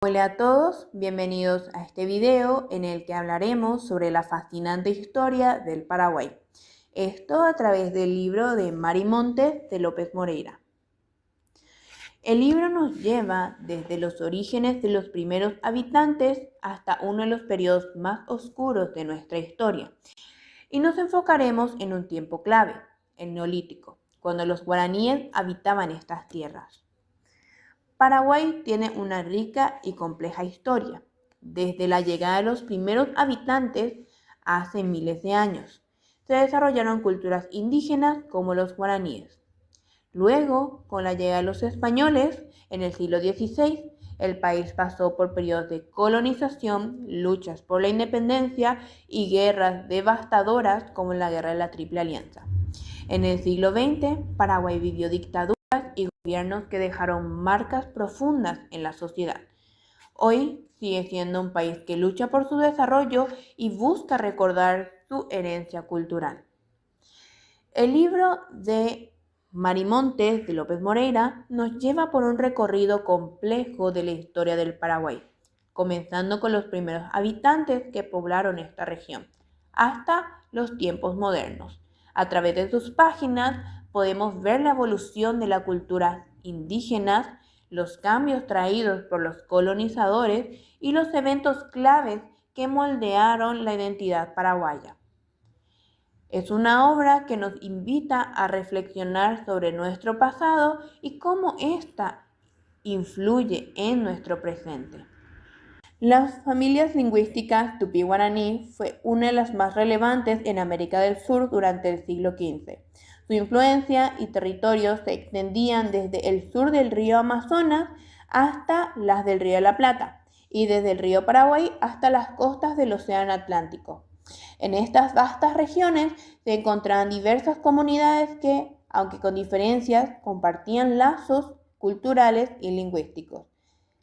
Hola a todos, bienvenidos a este video en el que hablaremos sobre la fascinante historia del Paraguay. Esto a través del libro de Mari Montes de López Moreira. El libro nos lleva desde los orígenes de los primeros habitantes hasta uno de los periodos más oscuros de nuestra historia. Y nos enfocaremos en un tiempo clave, el Neolítico, cuando los guaraníes habitaban estas tierras. Paraguay tiene una rica y compleja historia, desde la llegada de los primeros habitantes hace miles de años. Se desarrollaron culturas indígenas como los guaraníes. Luego, con la llegada de los españoles, en el siglo XVI, el país pasó por periodos de colonización, luchas por la independencia y guerras devastadoras como la Guerra de la Triple Alianza. En el siglo XX, Paraguay vivió dictaduras y gobiernos que dejaron marcas profundas en la sociedad. Hoy sigue siendo un país que lucha por su desarrollo y busca recordar su herencia cultural. El libro de Mari Montes de López Moreira nos lleva por un recorrido complejo de la historia del Paraguay, comenzando con los primeros habitantes que poblaron esta región, hasta los tiempos modernos. A través de sus páginas podemos ver la evolución de la cultura indígena, los cambios traídos por los colonizadores y los eventos claves que moldearon la identidad paraguaya. Es una obra que nos invita a reflexionar sobre nuestro pasado y cómo ésta influye en nuestro presente. Las familias lingüísticas tupí-guaraní fue una de las más relevantes en América del Sur durante el siglo XV. Su influencia y territorios se extendían desde el sur del río Amazonas hasta las del río de la Plata y desde el río Paraguay hasta las costas del Océano Atlántico. En estas vastas regiones se encontraban diversas comunidades que, aunque con diferencias, compartían lazos culturales y lingüísticos.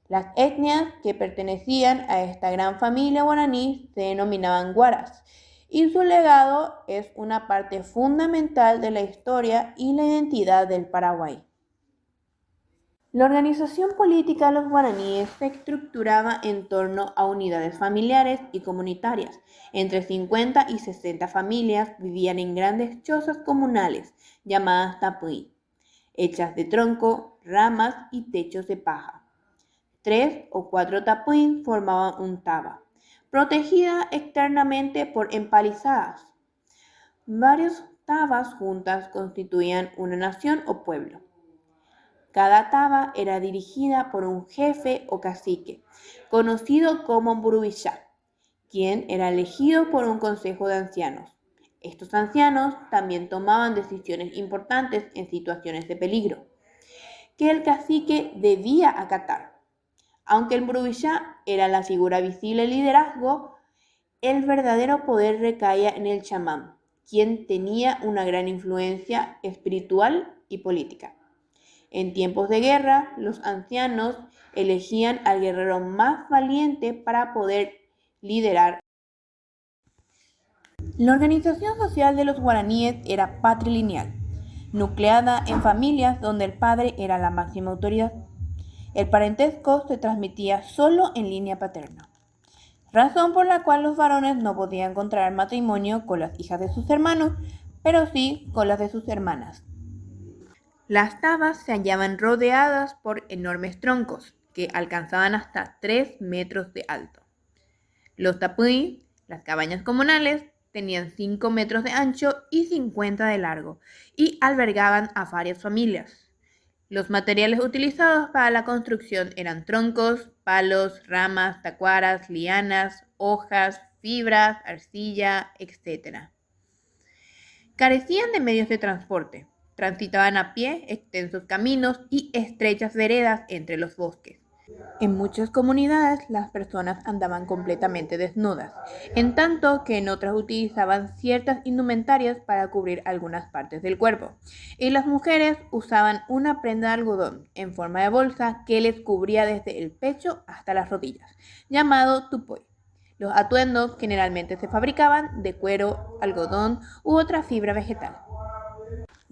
Las etnias que pertenecían a esta gran familia guaraní se denominaban guaras, y su legado es una parte fundamental de la historia y la identidad del Paraguay. La organización política de los guaraníes se estructuraba en torno a unidades familiares y comunitarias. Entre 50 y 60 familias vivían en grandes chozas comunales, llamadas tapuí, hechas de tronco, ramas y techos de paja. 3 o 4 tapuín formaban un taba, protegida externamente por empalizadas. Varios tabas juntas constituían una nación o pueblo. Cada taba era dirigida por un jefe o cacique, conocido como Mburubishá, quien era elegido por un consejo de ancianos. Estos ancianos también tomaban decisiones importantes en situaciones de peligro, que el cacique debía acatar. Aunque el Mburubishá era la figura visible de liderazgo, el verdadero poder recaía en el chamán, quien tenía una gran influencia espiritual y política. En tiempos de guerra, los ancianos elegían al guerrero más valiente para poder liderar. La organización social de los guaraníes era patrilineal, nucleada en familias donde el padre era la máxima autoridad. El parentesco se transmitía solo en línea paterna, razón por la cual los varones no podían contraer matrimonio con las hijas de sus hermanos, pero sí con las de sus hermanas. Las tabas se hallaban rodeadas por enormes troncos que alcanzaban hasta 3 metros de alto. Los tapuí, las cabañas comunales, tenían 5 metros de ancho y 50 de largo y albergaban a varias familias. Los materiales utilizados para la construcción eran troncos, palos, ramas, tacuaras, lianas, hojas, fibras, arcilla, etc. Carecían de medios de transporte. Transitaban a pie extensos caminos y estrechas veredas entre los bosques. En muchas comunidades las personas andaban completamente desnudas, en tanto que en otras utilizaban ciertas indumentarias para cubrir algunas partes del cuerpo. Y las mujeres usaban una prenda de algodón en forma de bolsa que les cubría desde el pecho hasta las rodillas, llamado tupoy. Los atuendos generalmente se fabricaban de cuero, algodón u otra fibra vegetal.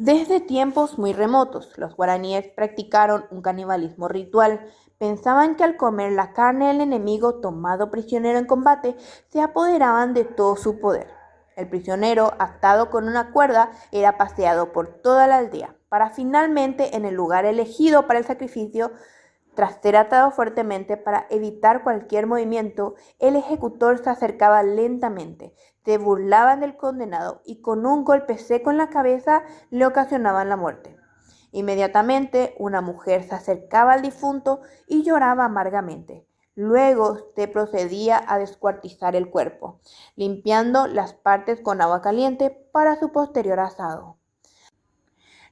Desde tiempos muy remotos, los guaraníes practicaron un canibalismo ritual. Pensaban que al comer la carne del enemigo tomado prisionero en combate, se apoderaban de todo su poder. El prisionero, atado con una cuerda, era paseado por toda la aldea, para finalmente, en el lugar elegido para el sacrificio, tras ser atado fuertemente para evitar cualquier movimiento, el ejecutor se acercaba lentamente, se burlaban del condenado y con un golpe seco en la cabeza le ocasionaban la muerte. Inmediatamente una mujer se acercaba al difunto y lloraba amargamente. Luego se procedía a descuartizar el cuerpo, limpiando las partes con agua caliente para su posterior asado.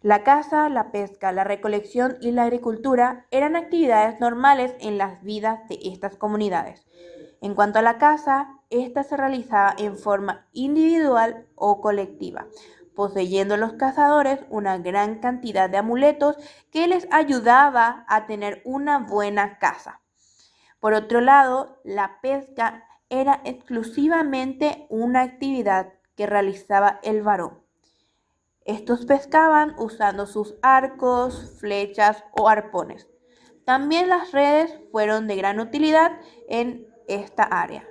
La caza, la pesca, la recolección y la agricultura eran actividades normales en las vidas de estas comunidades. En cuanto a la caza, esta se realizaba en forma individual o colectiva, poseyendo los cazadores una gran cantidad de amuletos que les ayudaba a tener una buena caza. Por otro lado, la pesca era exclusivamente una actividad que realizaba el varón. Estos pescaban usando sus arcos, flechas o arpones. También las redes fueron de gran utilidad en esta área.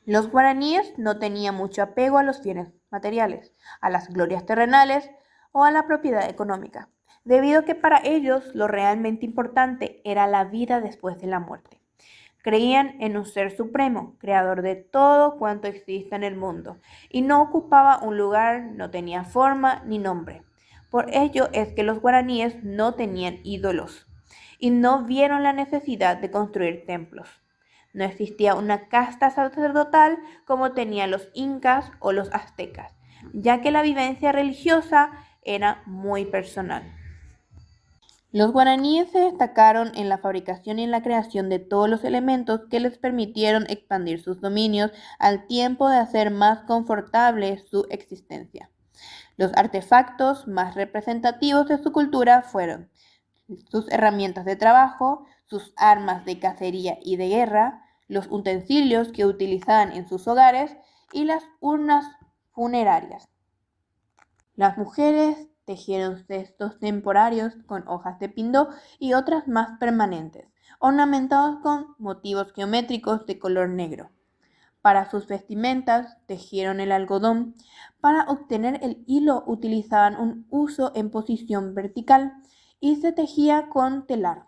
Los guaraníes no tenían mucho apego a los bienes materiales, a las glorias terrenales o a la propiedad económica, debido a que para ellos lo realmente importante era la vida después de la muerte. Creían en un ser supremo, creador de todo cuanto existe en el mundo, y no ocupaba un lugar, no tenía forma ni nombre. Por ello es que los guaraníes no tenían ídolos y no vieron la necesidad de construir templos. No existía una casta sacerdotal como tenían los incas o los aztecas, ya que la vivencia religiosa era muy personal. Los guaraníes se destacaron en la fabricación y en la creación de todos los elementos que les permitieron expandir sus dominios al tiempo de hacer más confortable su existencia. Los artefactos más representativos de su cultura fueron sus herramientas de trabajo, sus armas de cacería y de guerra, los utensilios que utilizaban en sus hogares y las urnas funerarias. Las mujeres tejieron cestos temporarios con hojas de pindó y otras más permanentes, ornamentados con motivos geométricos de color negro. Para sus vestimentas tejieron el algodón. Para obtener el hilo utilizaban un uso en posición vertical y se tejía con telar,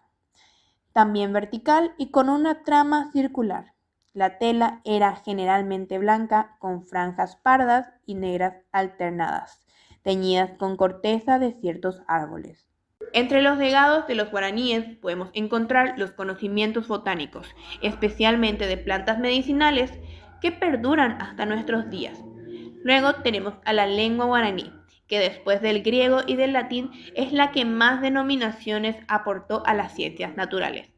también vertical y con una trama circular. La tela era generalmente blanca con franjas pardas y negras alternadas, teñidas con corteza de ciertos árboles. Entre los legados de los guaraníes podemos encontrar los conocimientos botánicos, especialmente de plantas medicinales, que perduran hasta nuestros días. Luego tenemos a la lengua guaraní, que después del griego y del latín es la que más denominaciones aportó a las ciencias naturales.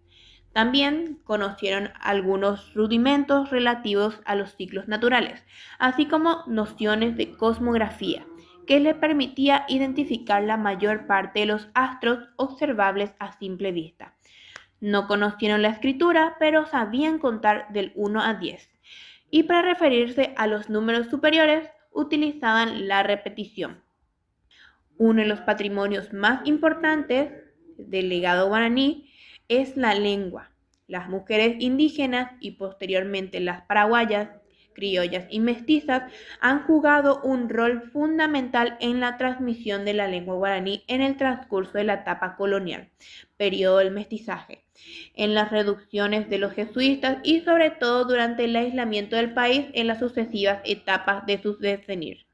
También conocieron algunos rudimentos relativos a los ciclos naturales, así como nociones de cosmografía, que le permitía identificar la mayor parte de los astros observables a simple vista. No conocieron la escritura, pero sabían contar del 1 a 10. Y para referirse a los números superiores, utilizaban la repetición. Uno de los patrimonios más importantes del legado guaraní es la lengua. Las mujeres indígenas y posteriormente las paraguayas, criollas y mestizas han jugado un rol fundamental en la transmisión de la lengua guaraní en el transcurso de la etapa colonial, periodo del mestizaje, en las reducciones de los jesuitas y sobre todo durante el aislamiento del país en las sucesivas etapas de su devenir.